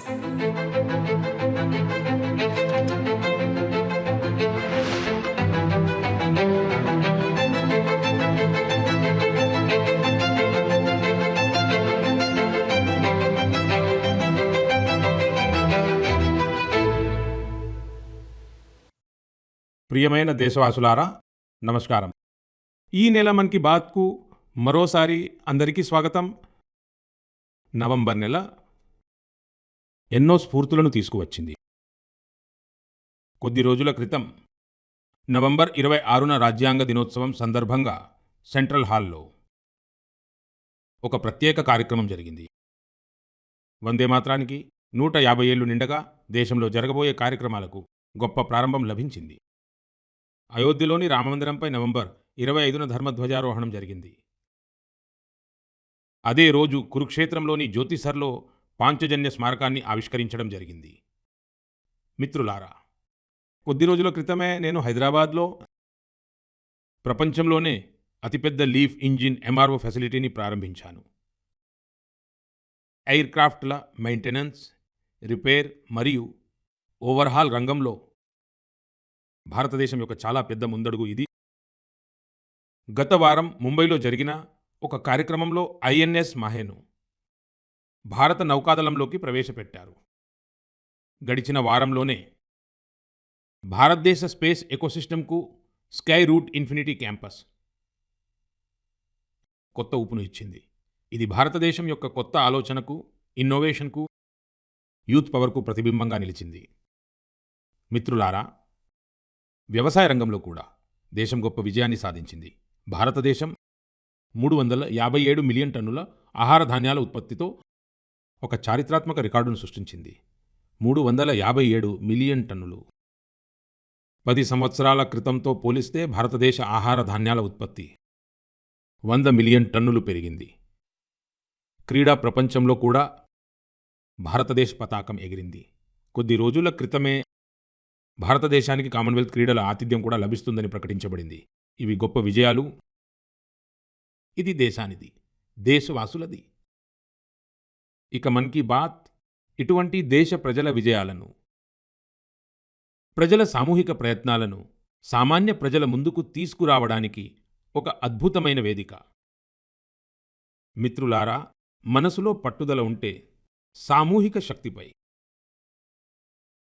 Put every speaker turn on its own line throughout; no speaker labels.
ప్రియమైన దేశవాసులారా, నమస్కారం. ఈ నెల మన్ కీ బాత్కు మరోసారి అందరికీ స్వాగతం. నవంబర్ నెల ఎన్నో స్ఫూర్తులను తీసుకువచ్చింది. కొద్ది రోజుల క్రితం నవంబర్ 26న రాజ్యాంగ దినోత్సవం సందర్భంగా సెంట్రల్ హాల్లో ఒక ప్రత్యేక కార్యక్రమం జరిగింది. వందే మాతరానికి 150 ఏళ్లు నిండగా దేశంలో జరగబోయే కార్యక్రమాలకు గొప్ప ప్రారంభం లభించింది. అయోధ్యలోని రామమందిరంపై నవంబర్ 25న ధర్మధ్వజారోహణం జరిగింది. అదే రోజు కురుక్షేత్రంలోని జ్యోతిసర్లో పాంచజన్య స్మారకాన్ని ఆవిష్కరించడం జరిగింది. మిత్రులారా, కొద్ది రోజుల క్రితమే నేను హైదరాబాద్లో ప్రపంచంలోనే అతిపెద్ద లీఫ్ ఇంజిన్ MRO ఫెసిలిటీని ప్రారంభించాను. ఎయిర్ క్రాఫ్ట్ల మెయింటెనెన్స్, రిపేర్ మరియు ఓవర్హాల్ రంగంలో భారతదేశం యొక్క చాలా పెద్ద ముందడుగు ఇది. గత వారం ముంబైలో జరిగిన ఒక కార్యక్రమంలో INS మహేను భారత నౌకాదళంలోకి ప్రవేశపెట్టారు. గడిచిన వారంలోనే భారతదేశ స్పేస్ ఎకోసిస్టమ్కు స్కై రూట్ ఇన్ఫినిటీ క్యాంపస్ కొత్త ఊపును ఇచ్చింది. ఇది భారతదేశం యొక్క కొత్త ఆలోచనకు, ఇన్నోవేషన్కు, యూత్ పవర్కు ప్రతిబింబంగా నిలిచింది. మిత్రులారా, వ్యవసాయ రంగంలో కూడా దేశం గొప్ప విజయాన్ని సాధించింది. భారతదేశం 357 మిలియన్ టన్నుల ఆహార ధాన్యాల ఉత్పత్తితో ఒక చారిత్రాత్మక రికార్డును సృష్టించింది. 357 మిలియన్ టన్నులు. 10 సంవత్సరాల క్రితంతో పోలిస్తే భారతదేశ ఆహార ధాన్యాల ఉత్పత్తి 100 మిలియన్ టన్నులు పెరిగింది. క్రీడా ప్రపంచంలో కూడా భారతదేశ పతాకం ఎగిరింది. కొద్ది రోజుల క్రితమే భారతదేశానికి కామన్వెల్త్ క్రీడల ఆతిథ్యం కూడా లభిస్తుందని ప్రకటించబడింది. ఇవి గొప్ప విజయాలు. ఇది దేశానిది, దేశవాసులది. ఇక మన్ కీ బాత్ ఇటువంటి దేశ ప్రజల విజయాలను, ప్రజల సామూహిక ప్రయత్నాలను సామాన్య ప్రజల ముందుకు తీసుకురావడానికి ఒక అద్భుతమైన వేదిక. మిత్రులారా, మనసులో పట్టుదల ఉంటే, సామూహిక శక్తిపై,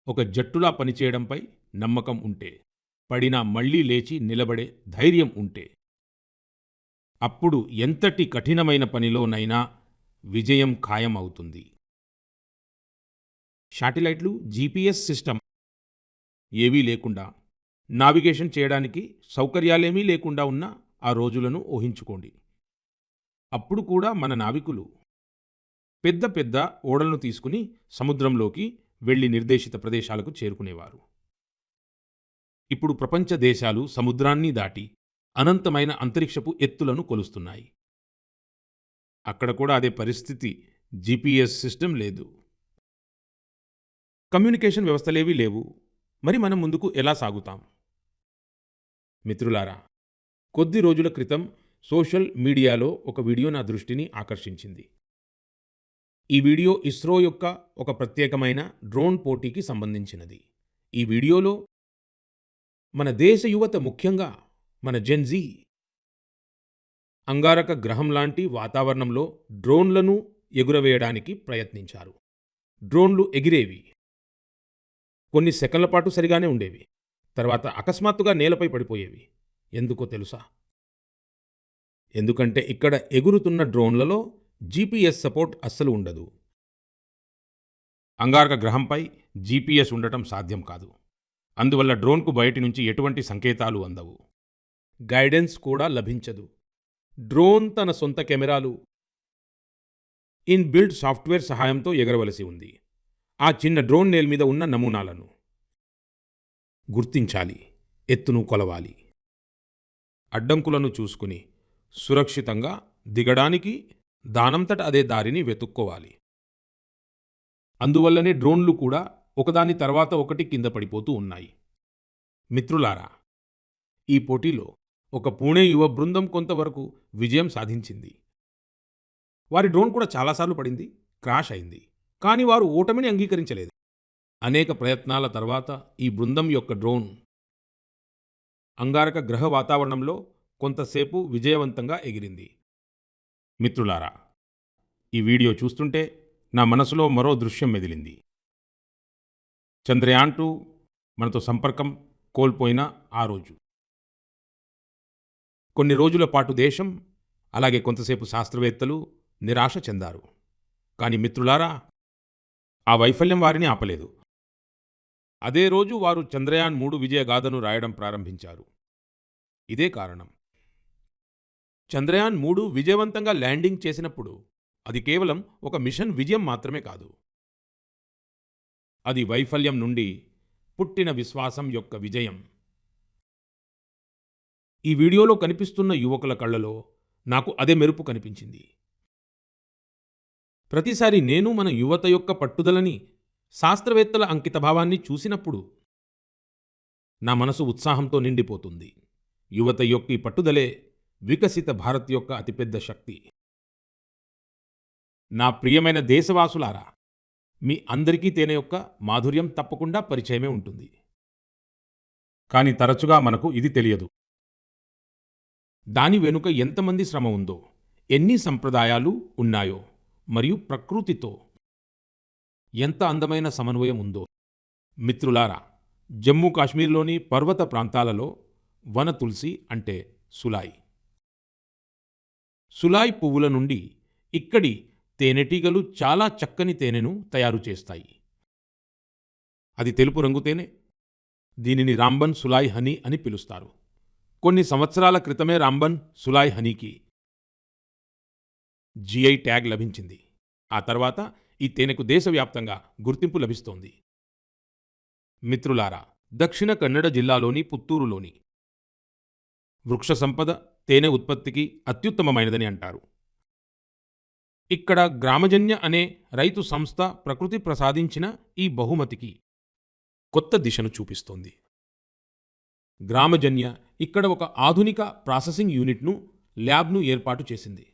ఒక జట్టులా పనిచేయడంపై నమ్మకం ఉంటే, పడినా మళ్లీ లేచి నిలబడే ధైర్యం ఉంటే, అప్పుడు ఎంతటి కఠినమైన పనిలోనైనా విజయం ఖాయం అవుతుంది. శాటిలైట్లు, GPS సిస్టమ్ ఏవీ లేకుండా, నావిగేషన్ చేయడానికి సౌకర్యాలేమీ లేకుండా ఉన్న ఆ రోజులను ఊహించుకోండి. అప్పుడు కూడా మన నావికులు పెద్ద పెద్ద ఓడలను తీసుకుని సముద్రంలోకి వెళ్లి నిర్దేశిత ప్రదేశాలకు చేరుకునేవారు. ఇప్పుడు ప్రపంచ దేశాలు సముద్రాన్ని దాటి అనంతమైన అంతరిక్షపు ఎత్తులను కొలుస్తున్నాయి. అక్కడ కూడా అదే పరిస్థితి. GPS సిస్టమ్ లేదు, కమ్యూనికేషన్ వ్యవస్థలేవీ లేవు. మరి మనం ముందుకు ఎలా సాగుతాం? మిత్రులారా, కొద్ది రోజుల క్రితం సోషల్ మీడియాలో ఒక వీడియో నా దృష్టిని ఆకర్షించింది. ఈ వీడియో ఇస్రో యొక్క ఒక ప్రత్యేకమైన డ్రోన్ పోటీకి సంబంధించినది. ఈ వీడియోలో మన దేశ యువత, ముఖ్యంగా మన జెన్జీ, అంగారక గ్రహం లాంటి వాతావరణంలో డ్రోన్లను ఎగురవేయడానికి ప్రయత్నించారు. డ్రోన్లు ఎగిరేవి, కొన్ని సెకన్ల పాటు సరిగానే ఉండేవి. తర్వాత అకస్మాత్తుగా నేలపై పడిపోయేవి. ఎందుకో తెలుసా? ఎందుకంటే ఇక్కడ ఎగురుతున్న డ్రోన్లలో GPS సపోర్ట్ అస్సలు ఉండదు. అంగారక గ్రహంపై GPS ఉండటం సాధ్యం కాదు. అందువల్ల డ్రోన్కు బయటి నుంచి ఎటువంటి సంకేతాలు అందవు, గైడెన్స్ కూడా లభించదు. డ్రోన్ తన సొంత కెమెరాలు, ఇన్బిల్ట్ సాఫ్ట్వేర్ సహాయంతో ఎగరవలసి ఉంది. ఆ చిన్న డ్రోన్ నేల మీద ఉన్న నమూనాలను గుర్తించాలి, ఎత్తును కొలవాలి, అడ్డంకులను చూసుకుని సురక్షితంగా దిగడానికి దానంతట అదే దారిని వెతుక్కోవాలి. అందువల్లనే డ్రోన్లు కూడా ఒకదాని తర్వాత ఒకటి కింద పడిపోతూ ఉన్నాయి. మిత్రులారా, ఈ పోటీలో ఒక పూణే యువ బృందం కొంతవరకు విజయం సాధించింది. వారి డ్రోన్ కూడా చాలాసార్లు పడింది, క్రాష్ అయింది. కానీ వారు ఓటమిని అంగీకరించలేదు. అనేక ప్రయత్నాల తర్వాత ఈ బృందం యొక్క డ్రోన్ అంగారక గ్రహ వాతావరణంలో కొంతసేపు విజయవంతంగా ఎగిరింది. మిత్రులారా, ఈ వీడియో చూస్తుంటే నా మనసులో మరో దృశ్యం మెదిలింది. చంద్రయాన్-2 మనతో సంపర్కం కోల్పోయిన ఆ రోజు. కొన్ని రోజుల పాటు దేశం, అలాగే కొంతసేపు శాస్త్రవేత్తలు నిరాశ చెందారు. కానీ మిత్రులారా, ఆ వైఫల్యం వారిని ఆపలేదు. అదే రోజు వారు చంద్రయాన్-3 విజయగాథను రాయడం ప్రారంభించారు. ఇదే కారణం. చంద్రయాన్-3 విజయవంతంగా ల్యాండింగ్ చేసినప్పుడు అది కేవలం ఒక మిషన్ విజయం మాత్రమే కాదు. అది వైఫల్యం నుండి పుట్టిన విశ్వాసం యొక్క విజయం. ఈ వీడియోలో కనిపిస్తున్న యువకుల కళ్ళలో నాకు అదే మెరుపు కనిపించింది. ప్రతిసారి నేను మన యువత యొక్క పట్టుదలని, శాస్త్రవేత్తల అంకితభావాన్ని చూసినప్పుడు నా మనసు ఉత్సాహంతో నిండిపోతుంది. యువత యొక్క ఈ పట్టుదలే వికసిత భారత్ యొక్క అతిపెద్ద శక్తి. నా ప్రియమైన దేశవాసులారా, మీ అందరికీ తేనె యొక్క మాధుర్యం తప్పకుండా పరిచయమే ఉంటుంది. కానీ తరచుగా మనకు ఇది తెలియదు. దాని వెనుక ఎంతమంది శ్రమ ఉందో, ఎన్ని సంప్రదాయాలు ఉన్నాయో, మరియు ప్రకృతితో ఎంత అందమైన సమన్వయం ఉందో. మిత్రులారా, జమ్మూ కాశ్మీర్లోని పర్వత ప్రాంతాలలో వన తులసి అంటే సులాయ్. సులాయ్ పువ్వుల నుండి ఇక్కడి తేనెటీగలు చాలా చక్కని తేనెను తయారు చేస్తాయి. అది తెలుపు రంగు తేనె. దీనిని రాంబన్ సులాయ్ హనీ అని పిలుస్తారు. కొన్ని సంవత్సరాల క్రితమే రాంబన్ సులాయ్ హనీకి జిఐ ట్యాగ్ లభించింది. ఆ తర్వాత ఈ తేనెకు దేశవ్యాప్తంగా గుర్తింపు లభిస్తోంది. మిత్రులారా, దక్షిణ కన్నడ జిల్లాలోని పుత్తూరులోని వృక్ష సంపద తేనె ఉత్పత్తికి అత్యుత్తమమైనదని అంటారు. ఇక్కడ గ్రామజన్య అనే రైతు సంస్థ ప్రకృతి ప్రసాదించిన ఈ బహుమతికి కొత్త దిశను చూపిస్తోంది. గ్రామజన్య ఇక్కడ ఒక ఆధునిక ప్రాసెసింగ్ యూనిట్ను, ల్యాబ్ను ఏర్పాటు చేసింది.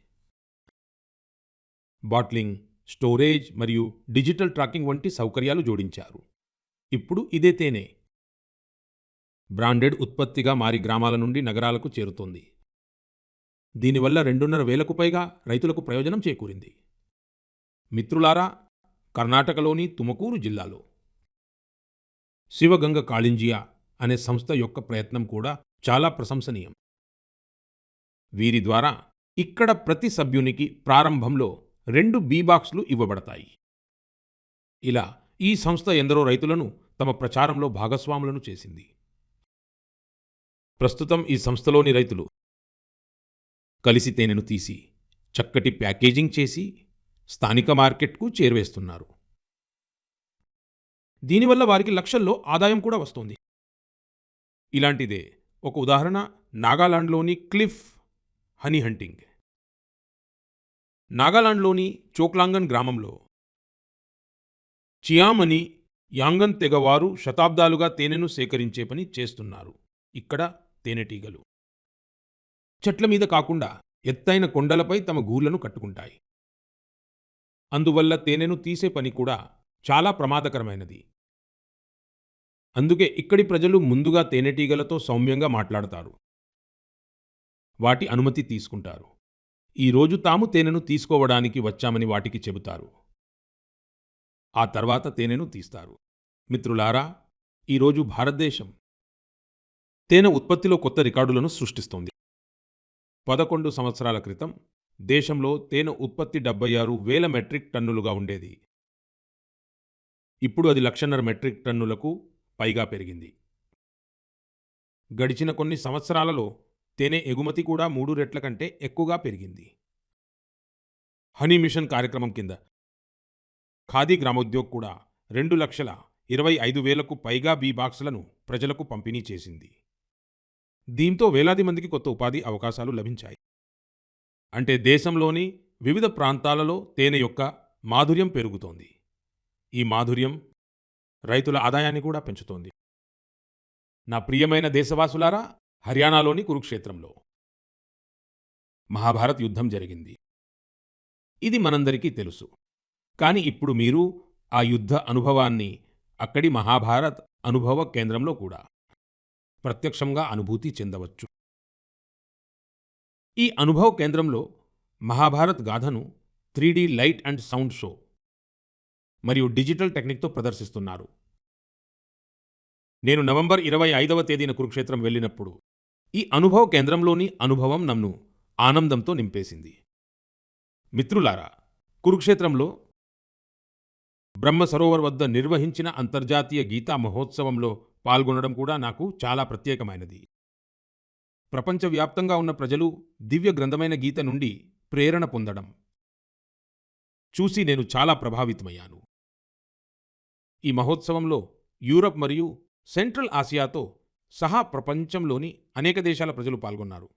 బాట్లింగ్, స్టోరేజ్ మరియు డిజిటల్ ట్రాకింగ్ వంటి సౌకర్యాలు జోడించారు. ఇప్పుడు ఇదే తేనె బ్రాండెడ్ ఉత్పత్తిగా మారి గ్రామాల నుండి నగరాలకు చేరుతోంది. దీనివల్ల 2,500కు పైగా రైతులకు ప్రయోజనం చేకూరింది. మిత్రులారా, కర్ణాటకలోని తుమకూరు జిల్లాలో శివగంగ కాళింజియా అనే సంస్థ యొక్క ప్రయత్నం కూడా చాలా ప్రశంసనీయం. వీరి ద్వారా ఇక్కడ ప్రతి సభ్యునికి ప్రారంభంలో 2 బీ బాక్స్లు ఇవ్వబడతాయి. ఇలా ఈ సంస్థ ఎందరో రైతులను తమ ప్రచారంలో భాగస్వాములను చేసింది. ప్రస్తుతం ఈ సంస్థలోని రైతులు కలిసి తేనెను తీసి చక్కటి ప్యాకేజింగ్ చేసి స్థానిక మార్కెట్కు చేరవేస్తున్నారు. దీనివల్ల వారికి లక్షల్లో ఆదాయం కూడా వస్తోంది. ఇలాంటిదే ఒక ఉదాహరణ నాగాలాండ్లోని క్లిఫ్ హనీ హంటింగ్. నాగాలాండ్లోని చోక్లాంగన్ గ్రామంలో చియామని యాంగన్ తెగవారు శతాబ్దాలుగా తేనెను సేకరించే పని చేస్తున్నారు. ఇక్కడ తేనెటీగలు చెట్ల మీద కాకుండా ఎత్తైన కొండలపై తమ గూళ్లను కట్టుకుంటాయి. అందువల్ల తేనెను తీసే పని కూడా చాలా ప్రమాదకరమైనది. అందుకే ఇక్కడి ప్రజలు ముందుగా తేనెటీగలతో సౌమ్యంగా మాట్లాడతారు, వాటి అనుమతి తీసుకుంటారు. ఈరోజు తాము తేనెను తీసుకోవడానికి వచ్చామని వాటికి చెబుతారు. ఆ తర్వాత తేనెను తీస్తారు. మిత్రులారా, ఈరోజు భారతదేశం తేనె ఉత్పత్తిలో కొత్త రికార్డులను సృష్టిస్తోంది. 11 సంవత్సరాల క్రితం దేశంలో తేనె ఉత్పత్తి 76,000 మెట్రిక్ టన్నులుగా ఉండేది. ఇప్పుడు అది 1,50,000 మెట్రిక్ టన్నులకు పైగా పెరిగింది. గడిచిన కొన్ని సంవత్సరాలలో తేనె ఎగుమతి కూడా 3 రెట్ల కంటే ఎక్కువగా పెరిగింది. హనీ మిషన్ కార్యక్రమం కింద ఖాదీ గ్రామోద్యోగ్ కూడా 2,25,000కు పైగా బీ బాక్సులను ప్రజలకు పంపిణీ చేసింది. దీంతో వేలాది మందికి కొత్త ఉపాధి అవకాశాలు లభించాయి. అంటే దేశంలోని వివిధ ప్రాంతాలలో తేనె యొక్క మాధుర్యం పెరుగుతోంది. ఈ మాధుర్యం రైతుల ఆదాయాన్ని కూడా పెంచుతోంది. నా ప్రియమైన దేశవాసులారా, హర్యానాలోని కురుక్షేత్రంలో మహాభారత్ యుద్ధం జరిగింది. ఇది మనందరికీ తెలుసు. కానీ ఇప్పుడు మీరు ఆ యుద్ధ అనుభవాన్ని అక్కడి మహాభారత్ అనుభవ కేంద్రంలో కూడా ప్రత్యక్షంగా అనుభూతి చెందవచ్చు. ఈ అనుభవ కేంద్రంలో మహాభారత్ గాథను 3D light and sound show మరియు డిజిటల్ టెక్నిక్తో ప్రదర్శిస్తున్నారు. నేను నవంబర్ 25వ తేదీన కురుక్షేత్రం వెళ్ళినప్పుడు ఈ అనుభవ కేంద్రంలోని అనుభవం నన్ను ఆనందంతో నింపేసింది. మిత్రులారా, కురుక్షేత్రంలో బ్రహ్మ సరోవర్ వద్ద నిర్వహించిన అంతర్జాతీయ గీతా మహోత్సవంలో పాల్గొనడం కూడా నాకు చాలా ప్రత్యేకమైనది. ప్రపంచవ్యాప్తంగా ఉన్న ప్రజలు దివ్య గ్రంథమైన గీత నుండి ప్రేరణ పొందడం చూసి నేను చాలా ప్రభావితమయ్యాను. ఈ మహోత్సవంలో యూరప్ మరియు సెంట్రల్ ఆసియాతో సహా ప్రపంచంలోని అనేక దేశాల ప్రజలు పాల్గొన్నారు.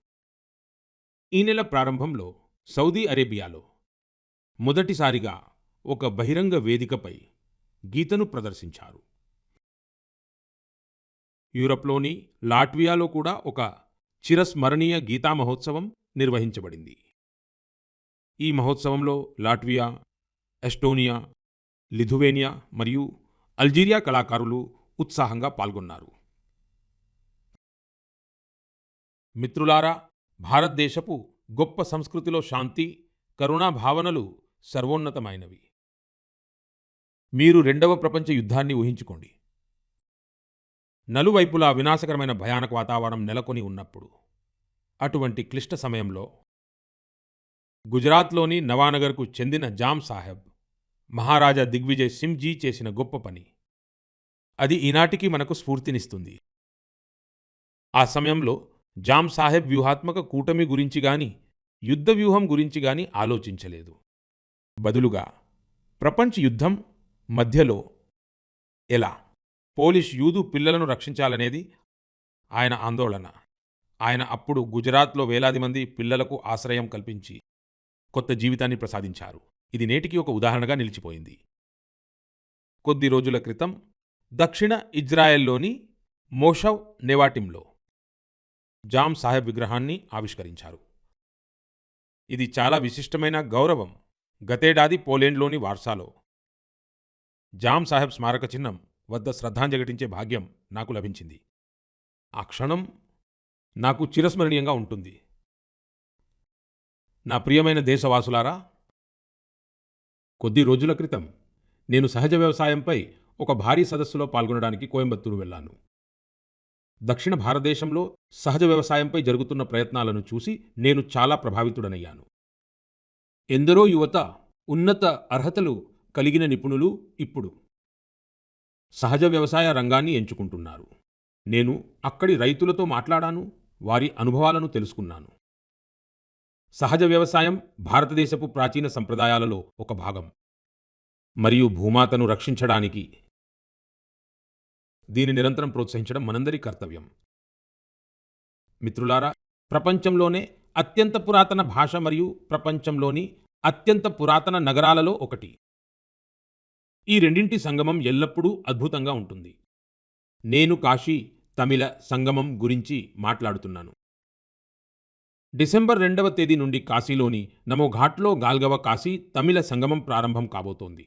ఈ నెల ప్రారంభంలో సౌదీ అరేబియాలో మొదటిసారిగా ఒక బహిరంగ వేదికపై గీతను ప్రదర్శించారు. యూరప్లోని లాట్వియాలో కూడా ఒక చిరస్మరణీయ గీతా మహోత్సవం నిర్వహించబడింది. ఈ మహోత్సవంలో లాట్వియా, ఎస్టోనియా, లిథువేనియా మరియు అల్జీరియా కళాకారులు ఉత్సాహంగా పాల్గొన్నారు. మిత్రులారా, భారతదేశపు గొప్ప సంస్కృతిలో శాంతి, కరుణా భావనలు సర్వోన్నతమైనవి. మీరు రెండవ ప్రపంచ యుద్ధాన్ని ఊహించుకోండి. నలువైపులా వినాశకరమైన భయానక వాతావరణం నెలకొని ఉన్నప్పుడు అటువంటి క్లిష్ట సమయంలో గుజరాత్లోని నవానగర్కు చెందిన జామ్ సాహెబ్ మహారాజా దిగ్విజయ్ సింహ్జీ చేసిన గొప్ప పని. అది ఈనాటికి మనకు స్ఫూర్తినిస్తుంది. ఆ సమయంలో జామ్ సాహెబ్ వ్యూహాత్మక కూటమి గురించి గాని, యుద్ధ వ్యూహం గురించి గాని ఆలోచించలేదు. బదులుగా ప్రపంచ యుద్ధం మధ్యలో ఎలా పోలిష్ యూదు పిల్లలను రక్షించాలనేది ఆయన ఆందోళన. ఆయన అప్పుడు గుజరాత్లో వేలాది మంది పిల్లలకు ఆశ్రయం కల్పించి కొత్త జీవితాన్ని ప్రసాదించారు. ఇది నేటికి ఒక ఉదాహరణగా నిలిచిపోయింది. కొద్ది రోజుల క్రితం దక్షిణ ఇజ్రాయెల్లోని మోషవ్ నెవాటింలో జామ్ సాహెబ్ విగ్రహాన్ని ఆవిష్కరించారు. ఇది చాలా విశిష్టమైన గౌరవం. గతేడాది పోలెండ్లోని వార్సాలో జామ్ సాహెబ్ స్మారక చిహ్నం వద్ద శ్రద్ధాంజలి ఘటించే భాగ్యం నాకు లభించింది. ఆ క్షణం నాకు చిరస్మరణీయంగా ఉంటుంది. నా ప్రియమైన దేశవాసులారా, కొద్ది రోజుల క్రితం నేను సహజ వ్యవసాయంపై ఒక భారీ సదస్సులో పాల్గొనడానికి కోయంబత్తూరు వెళ్ళాను. దక్షిణ భారతదేశంలో సహజ వ్యవసాయంపై జరుగుతున్న ప్రయత్నాలను చూసి నేను చాలా ప్రభావితుడనయ్యాను. ఎందరో యువత, ఉన్నత అర్హతలు కలిగిన నిపుణులు ఇప్పుడు సహజ వ్యవసాయ రంగాన్ని ఎంచుకుంటున్నారు. నేను అక్కడి రైతులతో మాట్లాడాను, వారి అనుభవాలను తెలుసుకున్నాను. సహజ వ్యవసాయం భారతదేశపు ప్రాచీన సంప్రదాయాలలో ఒక భాగం మరియు భూమాతను రక్షించడానికి దీన్ని నిరంతరం ప్రోత్సహించడం మనందరి కర్తవ్యం. మిత్రులారా, ప్రపంచంలోనే అత్యంత పురాతన భాష మరియు ప్రపంచంలోని అత్యంత పురాతన నగరాలలో ఒకటి. ఈ రెండింటి సంగమం ఎల్లప్పుడూ అద్భుతంగా ఉంటుంది. నేను కాశీ తమిళ సంగమం గురించి మాట్లాడుతున్నాను. డిసెంబర్ 2వ తేదీ నుండి కాశీలోని నమోఘాట్లో గాల్గవ కాశీ తమిళ సంగమం ప్రారంభం కాబోతోంది.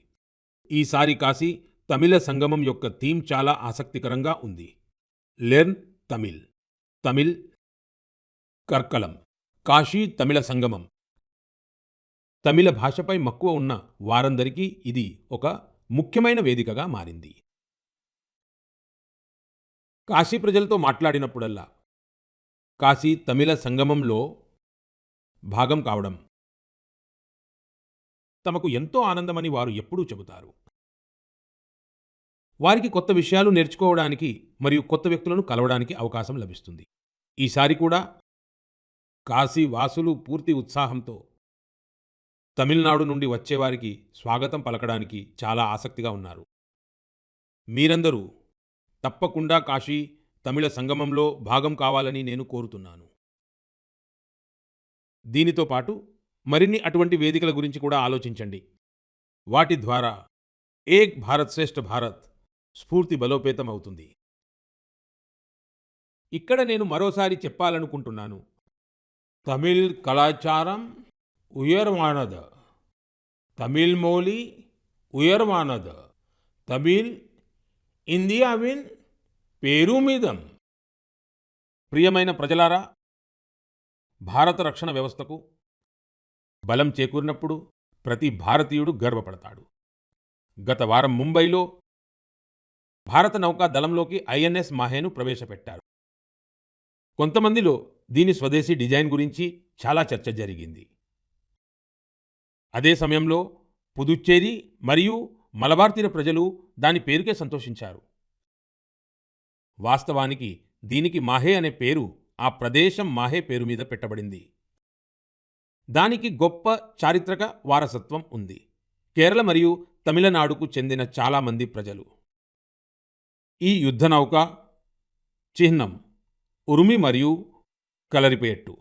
ఈసారి కాశీ తమిళ సంగమం యొక్క థీమ్ చాలా ఆసక్తికరంగా ఉంది. లెర్న్ తమిళ్, తమిళ్ కర్కలం, కాశీ తమిళ సంగమం. తమిళ భాషపై మక్కువ ఉన్న వారందరికీ ఇది ఒక ముఖ్యమైన వేదికగా మారింది. కాశీ ప్రజలతో మాట్లాడినప్పుడల్లా కాశీ తమిళ సంగమంలో భాగం కావడం తమకు ఎంతో ఆనందమని వారు ఎప్పుడూ చెబుతారు. వారికి కొత్త విషయాలు నేర్చుకోవడానికి మరియు కొత్త వ్యక్తులను కలవడానికి అవకాశం లభిస్తుంది. ఈసారి కూడా కాశీ వాసులు పూర్తి ఉత్సాహంతో తమిళనాడు నుండి వచ్చేవారికి స్వాగతం పలకడానికి చాలా ఆసక్తిగా ఉన్నారు. మీరందరూ తప్పకుండా కాశీ తమిళ సంగమంలో భాగం కావాలని నేను కోరుతున్నాను. దీనితో పాటు మరిన్ని అటువంటి వేదికల గురించి కూడా ఆలోచించండి. వాటి ద్వారా ఏక్ భారత్ శ్రేష్ఠ భారత్ స్ఫూర్తి బలోపేతం అవుతుంది. ఇక్కడ నేను మరోసారి చెప్పాలనుకుంటున్నాను, తమిళ్ కళాచారం ఉయర్వాణద, తమిళ్ మోలి ఉయర్వానద తమిళ్ ఇండియావిన్ పేరుమిదం. ప్రియమైన ప్రజలారా, భారత రక్షణ వ్యవస్థకు బలం చేకూరినప్పుడు ప్రతి భారతీయుడు గర్వపడతాడు. గత వారం ముంబైలో భారత నౌకా దళంలోకి ఐఎన్ఎస్ మాహేను ప్రవేశపెట్టారు. కొంతమందిలో దీని స్వదేశీ డిజైన్ గురించి చాలా చర్చ జరిగింది. అదే సమయంలో పుదుచ్చేరి మరియు మలబార్ తీర ప్రజలు దాని పేరుకే సంతోషించారు. వాస్తవానికి దీనికి మాహే అనే పేరు ఆ ప్రదేశం మాహే పేరు మీద పెట్టబడింది. దానికి గొప్ప చారిత్రక వారసత్వం ఉంది. కేరళ మరియు తమిళనాడుకు చెందిన చాలామంది ప్రజలు ఈ యుద్ధ నౌక చిహ్నం ఉరుమి మరియు కలరిపేట్టు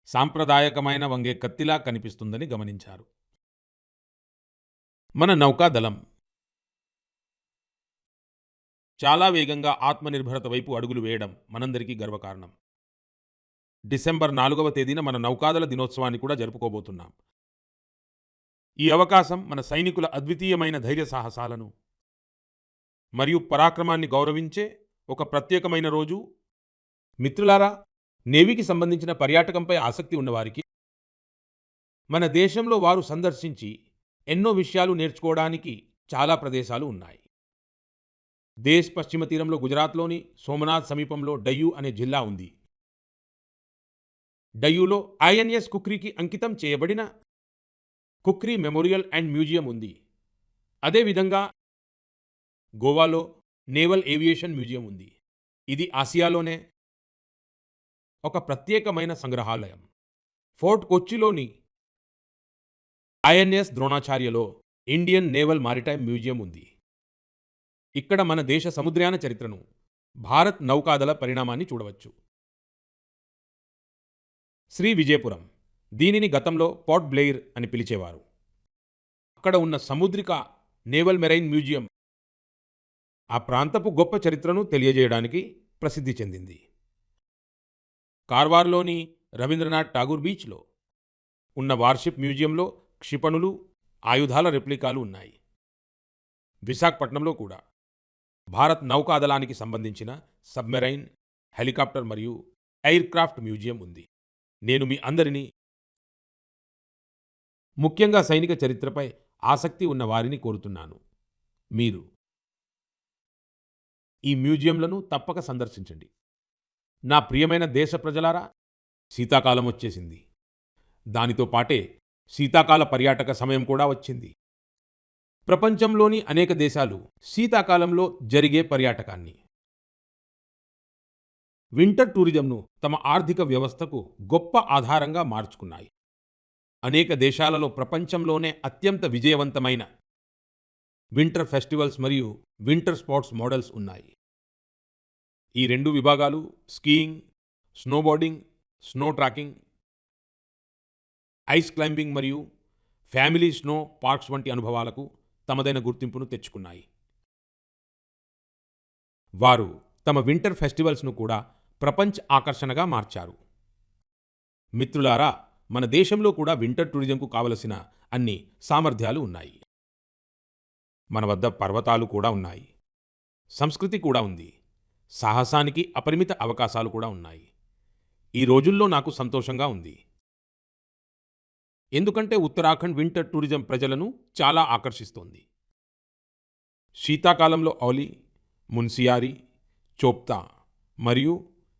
సాంప్రదాయకమైన వంగే కత్తిలా కనిపిస్తుందని గమనించారు. మన నౌకాదళం చాలా వేగంగా ఆత్మనిర్భరత వైపు అడుగులు వేయడం మనందరికీ గర్వకారణం. డిసెంబర్ 4వ తేదీన మన నౌకాదళ దినోత్సవాన్ని కూడా జరుపుకోబోతున్నాం. ఈ అవకాశం మన సైనికుల అద్వితీయమైన ధైర్య సాహసాలను మరియు పరాక్రమాన్ని గౌరవించే ఒక ప్రత్యేకమైన రోజు. మిత్రులారా, నేవీకి సంబంధించిన పర్యాటకంపై ఆసక్తి ఉన్నవారికి మన దేశంలో వారు సందర్శించి ఎన్నో విషయాలు నేర్చుకోవడానికి చాలా ప్రదేశాలు ఉన్నాయి. దేశ్ పశ్చిమ తీరంలో గుజరాత్లోని సోమనాథ్ సమీపంలో డయ్యూ అనే జిల్లా ఉంది. డయ్యూలో ఐఎన్ఎస్ కుక్రీకి అంకితం చేయబడిన కుక్రీ మెమోరియల్ అండ్ మ్యూజియం ఉంది. అదేవిధంగా గోవాలో నేవల్ ఏవియేషన్ మ్యూజియం ఉంది. ఇది ఆసియాలోనే ఒక ప్రత్యేకమైన సంగ్రహాలయం. ఫోర్ట్ కొచ్చిలోని ఐఎన్ఎస్ ద్రోణాచార్యలో ఇండియన్ నేవల్ మారిటైమ్ మ్యూజియం ఉంది. ఇక్కడ మన దేశ సముద్రయాన చరిత్రను, భారత్ నౌకాదళ పరిణామాన్ని చూడవచ్చు. శ్రీ విజయపురం, దీనిని గతంలో పోర్ట్ బ్లెయిర్ అని పిలిచేవారు. అక్కడ ఉన్న సముద్రిక నేవల్ మెరైన్ మ్యూజియం ఆ ప్రాంతపు గొప్ప చరిత్రను తెలియజేయడానికి ప్రసిద్ధి చెందింది. కార్వార్లోని రవీంద్రనాథ్ ఠాగూర్ బీచ్లో ఉన్న వార్షిప్ మ్యూజియంలో క్షిపణులు, ఆయుధాల రెప్లికాలు ఉన్నాయి. విశాఖపట్నంలో కూడా భారత్ నౌకాదళానికి సంబంధించిన సబ్మెరైన్, హెలికాప్టర్ మరియు ఎయిర్ క్రాఫ్ట్ మ్యూజియం ఉంది. నేను మీ అందరినీ, ముఖ్యంగా సైనిక చరిత్రపై ఆసక్తి ఉన్న వారిని కోరుతున్నాను, మీరు ఈ మ్యూజియంలను తప్పక సందర్శించండి. నా ప్రియమైన దేశ ప్రజలారా, శీతాకాలం వచ్చేసింది. దానితో పాటే శీతాకాల పర్యాటక సమయం కూడా వచ్చింది. ప్రపంచంలోని అనేక దేశాలు శీతాకాలంలో జరిగే పర్యాటకాన్ని, వింటర్ టూరిజంను తమ ఆర్థిక వ్యవస్థకు గొప్ప ఆధారంగా మార్చుకున్నాయి. అనేక దేశాలలో ప్రపంచంలోనే అత్యంత విజయవంతమైన వింటర్ ఫెస్టివల్స్ మరియు వింటర్ స్పోర్ట్స్ మోడల్స్ ఉన్నాయి. ఈ రెండు విభాగాలు skiing, snowboarding, snow tracking, ice climbing మరియు ఫ్యామిలీ స్నో పార్క్స్ వంటి అనుభవాలకు తమదైన గుర్తింపును తెచ్చుకున్నాయి. వారు తమ వింటర్ ఫెస్టివల్స్ను కూడా ప్రపంచ ఆకర్షణగా మార్చారు. మిత్రులారా, మన దేశంలో కూడా వింటర్ టూరిజంకు కావలసిన అన్ని సామర్థ్యాలు ఉన్నాయి. మన వద్ద పర్వతాలు కూడా ఉన్నాయి, సంస్కృతి కూడా ఉంది, సాహసానికి అపరిమిత అవకాశాలు కూడా ఉన్నాయి. ఈ రోజుల్లో నాకు సంతోషంగా ఉంది, ఎందుకంటే ఉత్తరాఖండ్ వింటర్ టూరిజం ప్రజలను చాలా ఆకర్షిస్తోంది. శీతాకాలంలో ఔలీ, మున్సియారీ, చోప్తా మరియు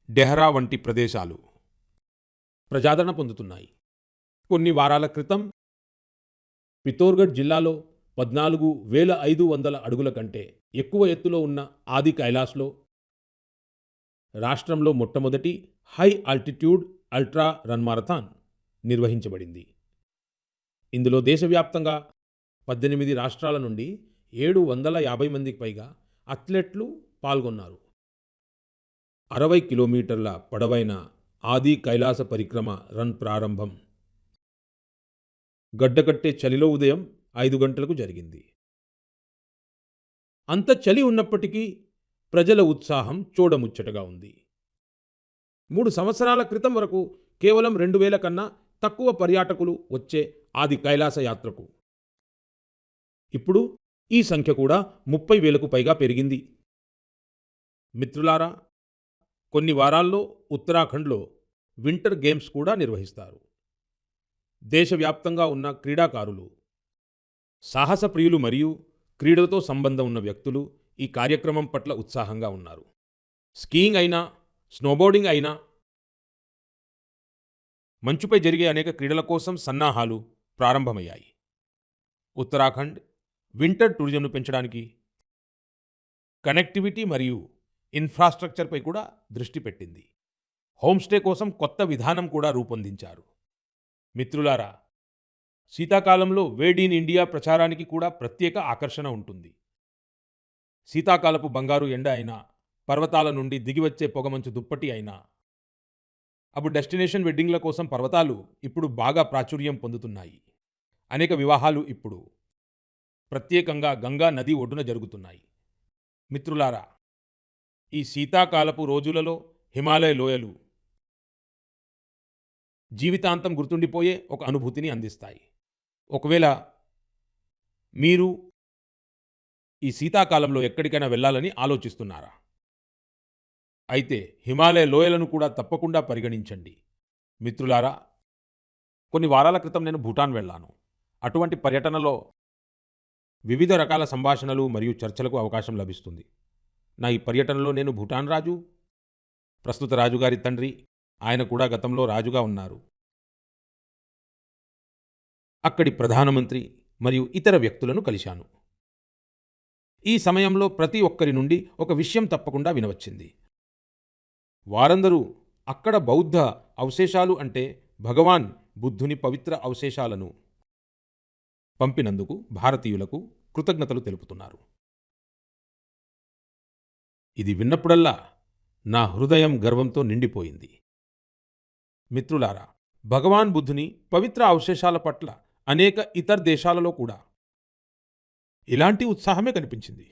డెహ్రా వంటి ప్రదేశాలు ప్రజాదరణ పొందుతున్నాయి. కొన్ని వారాల క్రితం పితోర్గఢ్ జిల్లాలో 14,500 అడుగుల కంటే ఎక్కువ ఎత్తులో ఉన్న ఆది కైలాస్లో రాష్ట్రంలో మొట్టమొదటి high altitude ultra run marathon నిర్వహించబడింది. ఇందులో దేశవ్యాప్తంగా 18 రాష్ట్రాల నుండి 750 మందికి పైగా అథ్లెట్లు పాల్గొన్నారు. 60 కిలోమీటర్ల పొడవైన ఆది కైలాస పరిక్రమ రన్ ప్రారంభం గడ్డకట్టే చలిలో ఉదయం 5 గంటలకు జరిగింది. అంత చలి ఉన్నప్పటికీ ప్రజల ఉత్సాహం చూడముచ్చటగా ఉంది. 3 సంవత్సరాల క్రితం వరకు కేవలం 2,000 కన్నా తక్కువ పర్యాటకులు వచ్చే ఆది కైలాస యాత్రకు ఇప్పుడు ఈ సంఖ్య కూడా 30,000కు పైగా పెరిగింది. మిత్రులారా, కొన్ని వారాల్లో ఉత్తరాఖండ్లో వింటర్ గేమ్స్ కూడా నిర్వహిస్తారు. దేశవ్యాప్తంగా ఉన్న క్రీడాకారులు, సాహస ప్రియులు మరియు క్రీడలతో సంబంధం ఉన్న వ్యక్తులు ఈ కార్యక్రమం పట్ల ఉత్సాహంగా ఉన్నారు. స్కీయింగ్ అయినా, స్నోబోర్డింగ్ అయినా, మంచుపై జరిగే అనేక క్రీడల కోసం సన్నాహాలు ప్రారంభమయ్యాయి. ఉత్తరాఖండ్ వింటర్ టూరిజంను పెంచడానికి కనెక్టివిటీ మరియు ఇన్ఫ్రాస్ట్రక్చర్పై కూడా దృష్టి పెట్టింది. హోమ్స్టే కోసం కొత్త విధానం కూడా రూపొందించారు. మిత్రులారా, శీతాకాలంలో వేడ్ ఇన్ ఇండియా ప్రచారానికి కూడా ప్రత్యేక ఆకర్షణ ఉంటుంది. శీతాకాలపు బంగారు ఎండ అయినా, పర్వతాల నుండి దిగివచ్చే పొగమంచు దుప్పటి అయినా, అప్పుడు డెస్టినేషన్ వెడ్డింగ్ల కోసం పర్వతాలు ఇప్పుడు బాగా ప్రాచుర్యం పొందుతున్నాయి. అనేక వివాహాలు ఇప్పుడు ప్రత్యేకంగా గంగా నది ఒడ్డున జరుగుతున్నాయి. మిత్రులారా, ఈ శీతాకాలపు రోజులలో హిమాలయ లోయలు జీవితాంతం గుర్తుండిపోయే ఒక అనుభూతిని అందిస్తాయి. ఒకవేళ మీరు ఈ శీతాకాలంలో ఎక్కడికైనా వెళ్ళాలని ఆలోచిస్తున్నారా? అయితే హిమాలయ లోయలను కూడా తప్పకుండా పరిగణించండి. మిత్రులారా, కొన్ని వారాల క్రితం నేను భూటాన్ వెళ్ళాను. అటువంటి పర్యటనలో వివిధ రకాల సంభాషణలు మరియు చర్చలకు అవకాశం లభిస్తుంది. నా ఈ పర్యటనలో నేను భూటాన్ రాజు, ప్రస్తుత రాజుగారి తండ్రి, ఆయన కూడా గతంలో రాజుగా ఉన్నారు, అక్కడి ప్రధానమంత్రి మరియు ఇతర వ్యక్తులను కలిశాను. ఈ సమయంలో ప్రతి ఒక్కరి నుండి ఒక విషయం తప్పకుండా వినవచ్చింది. వారందరూ అక్కడ బౌద్ధ అవశేషాలు అంటే భగవాన్ బుద్ధుని పవిత్ర అవశేషాలను పంపినందుకు భారతీయులకు కృతజ్ఞతలు తెలుపుతున్నారు. ఇది విన్నప్పుడల్లా నా హృదయం గర్వంతో నిండిపోయింది. మిత్రులారా, భగవాన్ బుద్ధుని పవిత్ర అవశేషాల పట్ల అనేక ఇతర దేశాలలో కూడా ఇలాంటి ఉత్సాహమే కనిపించింది.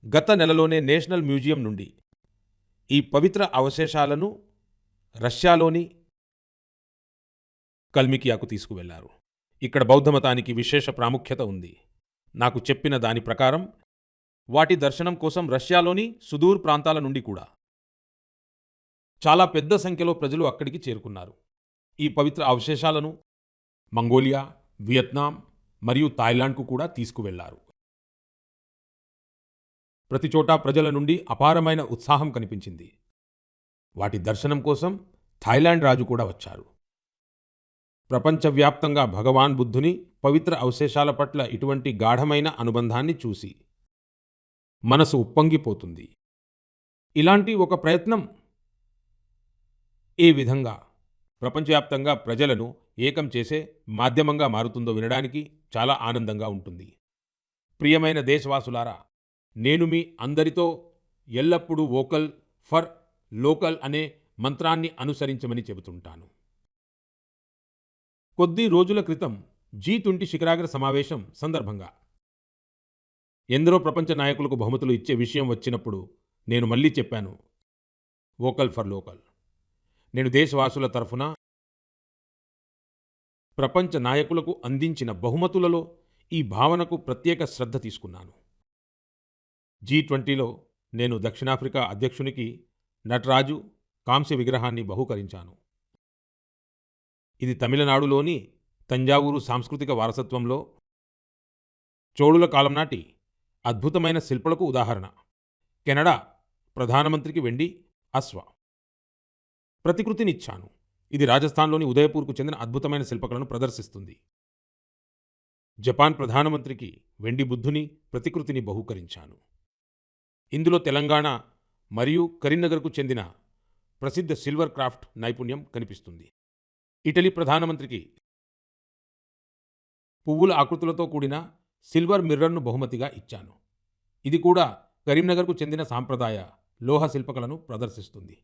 గత నెలలోనే నేషనల్ మ్యూజియం నుండి ఈ పవిత్ర అవశేషాలను రష్యాలోని కల్మికియాకు తీసుకువెళ్లారు. ఇక్కడ బౌద్ధమతానికి విశేష ప్రాముఖ్యత ఉంది. నాకు చెప్పిన దాని ప్రకారం వాటి దర్శనం కోసం రష్యాలోని సుదూర్ ప్రాంతాల నుండి కూడా చాలా పెద్ద సంఖ్యలో ప్రజలు అక్కడికి చేరుకున్నారు. ఈ పవిత్ర అవశేషాలను మంగోలియా, వియత్నాం మరియు థాయిలాండ్కు కూడా తీసుకువెళ్లారు. ప్రతిచోటా ప్రజల నుండి అపారమైన ఉత్సాహం కనిపించింది. వాటి దర్శనం కోసం థాయిలాండ్ రాజు కూడా వచ్చారు. ప్రపంచవ్యాప్తంగా భగవాన్ బుద్ధుని పవిత్ర అవశేషాల పట్ల ఇటువంటి గాఢమైన అనుబంధాన్ని చూసి మనసు ఉప్పొంగిపోతుంది. ఇలాంటి ఒక ప్రయత్నం ఏ విధంగా ప్రపంచవ్యాప్తంగా ప్రజలను ఏకం చేసే మాధ్యమంగా మారుతుందో వినడానికి చాలా ఆనందంగా ఉంటుంది. ప్రియమైన దేశవాసులారా, నేను మీ అందరితో ఎల్లప్పుడూ వోకల్ ఫర్ లోకల్ అనే మంత్రాన్ని అనుసరించమని చెబుతుంటాను. కొద్ది రోజుల క్రితం G20 శిఖరాగ్ర సమావేశం సందర్భంగా ఎందరో ప్రపంచ నాయకులకు బహుమతులు ఇచ్చే విషయం వచ్చినప్పుడు నేను మళ్ళీ చెప్పాను, వోకల్ ఫర్ లోకల్. నేను దేశవాసుల తరఫున ప్రపంచ నాయకులకు అందించిన బహుమతులలో ఈ భావనకు ప్రత్యేక శ్రద్ధ తీసుకున్నాను. G20లో నేను దక్షిణాఫ్రికా అధ్యక్షునికి నటరాజు కాంస్య విగ్రహాన్ని బహూకరించాను. ఇది తమిళనాడులోని తంజావూరు సాంస్కృతిక వారసత్వంలో చోళుల కాలం నాటి అద్భుతమైన శిల్పులకు ఉదాహరణ. కెనడా ప్రధానమంత్రికి వెండి అశ్వ ప్రతికృతినిచ్చాను. ఇది రాజస్థాన్లోని ఉదయపూర్కు చెందిన అద్భుతమైన శిల్పకళను ప్రదర్శిస్తుంది. జపాన్ ప్రధానమంత్రికి వెండి బుద్ధుని ప్రతికృతిని బహూకరించాను. ఇందులో తెలంగాణ మరియు కరీంనగర్కు చెందిన ప్రసిద్ధ సిల్వర్ క్రాఫ్ట్ నైపుణ్యం కనిపిస్తుంది. ఇటలీ ప్రధానమంత్రికి పువ్వుల ఆకృతులతో కూడిన సిల్వర్ మిర్రర్ను బహుమతిగా ఇచ్చాను. ఇది కూడా కరీంనగర్కు చెందిన సాంప్రదాయ లోహ శిల్పకళను ప్రదర్శిస్తుంది.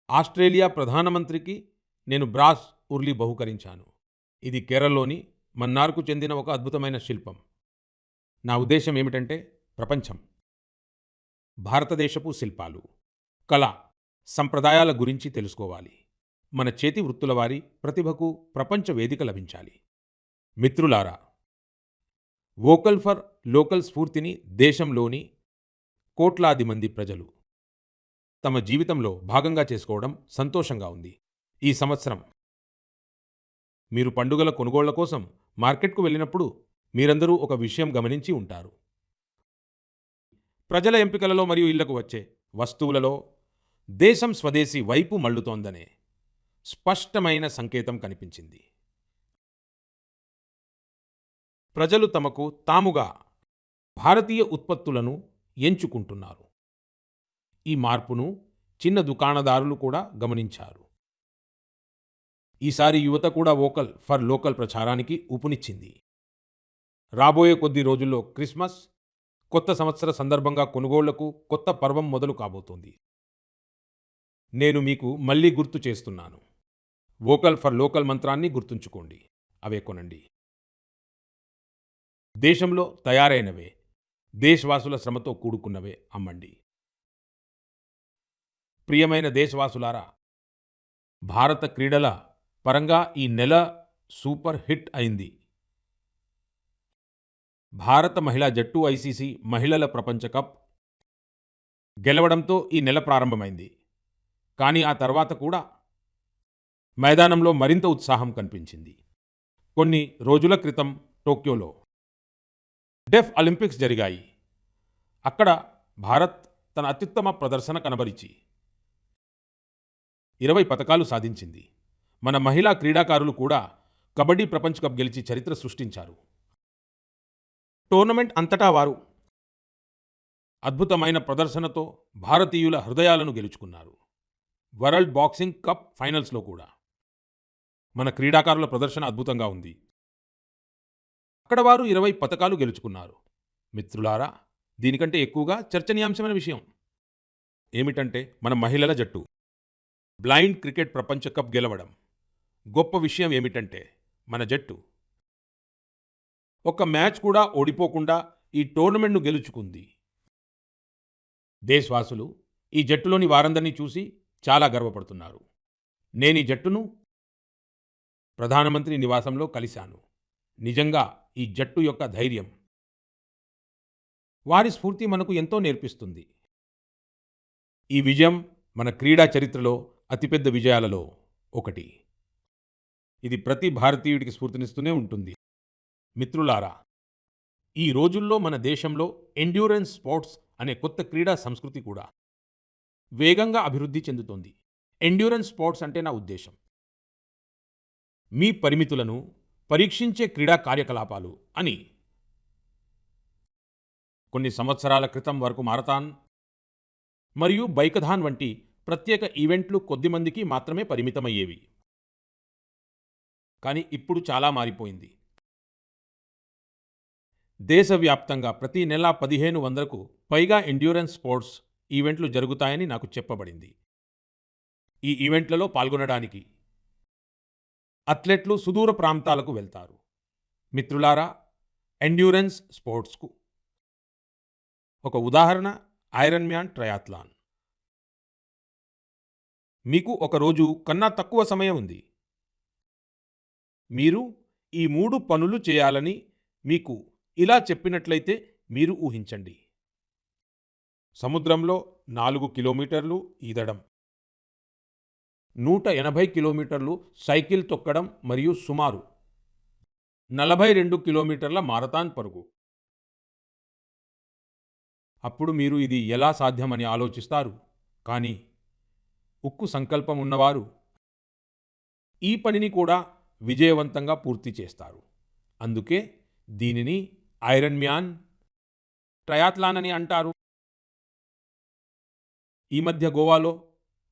ఆస్ట్రేలియా ప్రధానమంత్రికి నేను బ్రాస్ ఉర్లీ బహూకరించాను. ఇది కేరళలోని మన్నార్కు చెందిన ఒక అద్భుతమైన శిల్పం. నా ఉద్దేశం ఏమిటంటే, ప్రపంచం భారతదేశపు శిల్పాలు, కళ, సంప్రదాయాల గురించి తెలుసుకోవాలి. మన చేతి వృత్తుల వారి ప్రతిభకు ప్రపంచ వేదిక లభించాలి. మిత్రులారా, వోకల్ ఫర్ లోకల్ స్ఫూర్తిని దేశంలోని కోట్లాది మంది ప్రజలు తమ జీవితంలో భాగంగా చేసుకోవడం సంతోషంగా ఉంది. ఈ సంవత్సరం మీరు పండుగల కొనుగోళ్ల కోసం మార్కెట్కు వెళ్ళినప్పుడు మీరందరూ ఒక విషయం గమనించి ఉంటారు. ప్రజల ఎంపికలలో మరియు ఇళ్లకు వచ్చే వస్తువులలో దేశం స్వదేశీ వైపు మళ్లుతోందనే స్పష్టమైన సంకేతం కనిపించింది. ప్రజలు తమకు తాముగా భారతీయ ఉత్పత్తులను ఎంచుకుంటున్నారు. ఈ మార్పును చిన్న దుకాణదారులు కూడా గమనించారు. ఈసారి యువత కూడా వోకల్ ఫర్ లోకల్ ప్రచారానికి ఊపునిచ్చింది. రాబోయే కొద్ది రోజుల్లో క్రిస్మస్, కొత్త సంవత్సర సందర్భంగా కొనుగోళ్లకు కొత్త పర్వం మొదలు కాబోతోంది. నేను మీకు మళ్ళీ గుర్తు చేస్తున్నాను. వోకల్ ఫర్ లోకల్ మంత్రాన్ని గుర్తుంచుకోండి. అవే కొనండి. దేశంలో తయారైనవే, దేశవాసుల శ్రమతో కూడుకున్నవే అమ్మండి. ప్రియమైన దేశవాసులారా, భారత క్రీడల పరంగా ఈ నెల సూపర్ హిట్ అయింది. భారత మహిళా జట్టు ఐసీసీ మహిళల ప్రపంచ కప్ గెలవడంతో ఈ నెల ప్రారంభమైంది. కానీ ఆ తర్వాత కూడా మైదానంలో మరింత ఉత్సాహం కనిపించింది. కొన్ని రోజుల క్రితం టోక్యోలో డెఫ్ ఒలింపిక్స్ జరిగాయి. అక్కడ భారత్ తన అత్యుత్తమ ప్రదర్శన కనబరిచి 20 పతకాలు సాధించింది. మన మహిళా క్రీడాకారులు కూడా కబడ్డీ ప్రపంచ కప్ గెలిచి చరిత్ర సృష్టించారు. టోర్నమెంట్ అంతటా వారు అద్భుతమైన ప్రదర్శనతో భారతీయుల హృదయాలను గెలుచుకున్నారు. వరల్డ్ బాక్సింగ్ కప్ ఫైనల్స్లో కూడా మన క్రీడాకారుల ప్రదర్శన అద్భుతంగా ఉంది. అక్కడ వారు 20 పతకాలు గెలుచుకున్నారు. మిత్రులారా, దీనికంటే ఎక్కువగా చర్చనీయాంశమైన విషయం ఏమిటంటే మన మహిళల జట్టు బ్లైండ్ క్రికెట్ ప్రపంచ కప్ గెలవడం. గొప్ప విషయం ఏమిటంటే మన జట్టు ఒక్క మ్యాచ్ కూడా ఓడిపోకుండా ఈ టోర్నమెంట్ను గెలుచుకుంది. దేశవాసులు ఈ జట్టులోని వారందరినీ చూసి చాలా గర్వపడుతున్నారు. నేను ఈ జట్టును ప్రధానమంత్రి నివాసంలో కలిశాను. నిజంగా ఈ జట్టు యొక్క ధైర్యం, వారి స్ఫూర్తి మనకు ఎంతో నేర్పిస్తుంది. ఈ విజయం మన క్రీడా చరిత్రలో అతిపెద్ద విజయాలలో ఒకటి. ఇది ప్రతి భారతీయుడికి స్ఫూర్తినిస్తూనే ఉంటుంది. మిత్రులారా, ఈ రోజుల్లో మన దేశంలో ఎండ్యూరెన్స్ స్పోర్ట్స్ అనే కొత్త క్రీడా సంస్కృతి కూడా వేగంగా అభివృద్ధి చెందుతోంది. ఎండ్యూరెన్స్ స్పోర్ట్స్ అంటే నా ఉద్దేశం మీ పరిమితులను పరీక్షించే క్రీడా కార్యకలాపాలు అని. కొన్ని సంవత్సరాల క్రితం వరకు మారథాన్ మరియు బైకథాన్ వంటి ప్రత్యేక ఈవెంట్లు కొద్దిమందికి మాత్రమే పరిమితమయ్యేవి. కానీ ఇప్పుడు చాలా మారిపోయింది. దేశవ్యాప్తంగా ప్రతి నెల 1500కు పైగా ఎండ్యూరెన్స్ స్పోర్ట్స్ ఈవెంట్లు జరుగుతాయని నాకు చెప్పబడింది. ఈ ఈవెంట్లలో పాల్గొనడానికి అథ్లెట్లు సుదూర ప్రాంతాలకు వెళ్తారు. మిత్రులారా, ఎండ్యూరెన్స్ స్పోర్ట్స్కు ఒక ఉదాహరణ ఐరన్మ్యాన్ ట్రయాథ్లాన్. మీకు ఒక రోజు కన్నా తక్కువ సమయం ఉంది. మీరు ఈ 3 పనులు చేయాలని మీకు ఇలా చెప్పినట్లయితే మీరు ఊహించండి. సముద్రంలో 4 కిలోమీటర్లు ఈదడం, 180 కిలోమీటర్లు సైకిల్ తొక్కడం మరియు సుమారు 42 కిలోమీటర్ల మారథాన్ పరుగు. అప్పుడు మీరు ఇది ఎలా సాధ్యమని ఆలోచిస్తారు. కానీ ఉక్కు సంకల్పం ఉన్నవారు ఈ పనిని కూడా విజయవంతంగా పూర్తి చేస్తారు. అందుకే దీనిని ఐరన్మ్యాన్ ట్రయాథ్లాన్ అని అంటారు. ఈ మధ్య గోవాలో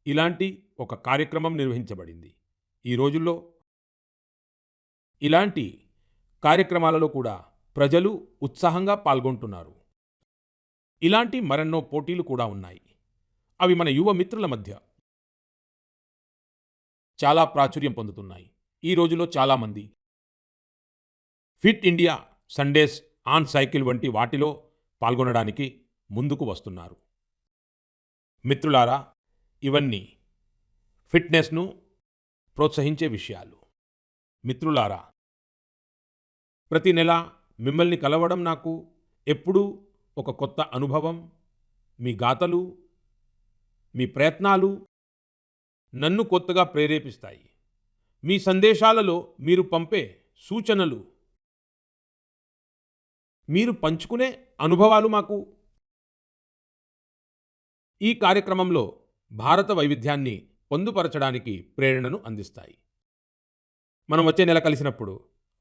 ఇలాంటి ఒక కార్యక్రమం నిర్వహించబడింది. ఈ రోజుల్లో ఇలాంటి కార్యక్రమాలలో కూడా ప్రజలు ఉత్సాహంగా పాల్గొంటున్నారు. ఇలాంటి మరెన్నో పోటీలు కూడా ఉన్నాయి. అవి మన యువ మిత్రుల మధ్య చాలా ప్రాచుర్యం పొందుతున్నాయి. ఈ రోజుల్లో చాలామంది fit India Sundays on cycle వంటి వాటిలో పాల్గొనడానికి ముందుకు వస్తున్నారు. మిత్రులారా, ఇవన్నీ ఫిట్నెస్ను ప్రోత్సహించే విషయాలు. మిత్రులారా, ప్రతి నెల మిమ్మల్ని కలవడం నాకు ఎప్పుడూ ఒక కొత్త అనుభవం. మీ గాథలు, మీ ప్రయత్నాలు నన్ను కొత్తగా ప్రేరేపిస్తాయి. మీ సందేశాలలో మీరు పంపే సూచనలు, మీరు పంచుకునే అనుభవాలు మాకు ఈ కార్యక్రమంలో భారత వైవిధ్యాన్ని పొందుపరచడానికి ప్రేరణను అందిస్తాయి. మనం వచ్చే నెల కలిసినప్పుడు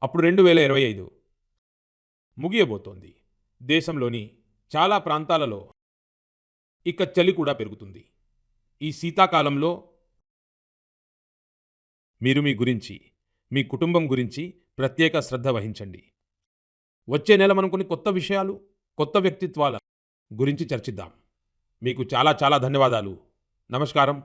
అప్పుడు 2025 ముగియబోతోంది. దేశంలోని చాలా ప్రాంతాలలో ఇక చలి కూడా పెరుగుతుంది. ఈ శీతాకాలంలో మీరు మీ గురించి, మీ కుటుంబం గురించి ప్రత్యేక శ్రద్ధ వహించండి. వచ్చే నెల మనం కొన్ని కొత్త విషయాలు, కొత్త వ్యక్తిత్వాల గురించి చర్చిద్దాం. మీకు చాలా చాలా ధన్యవాదాలు. నమస్కారం.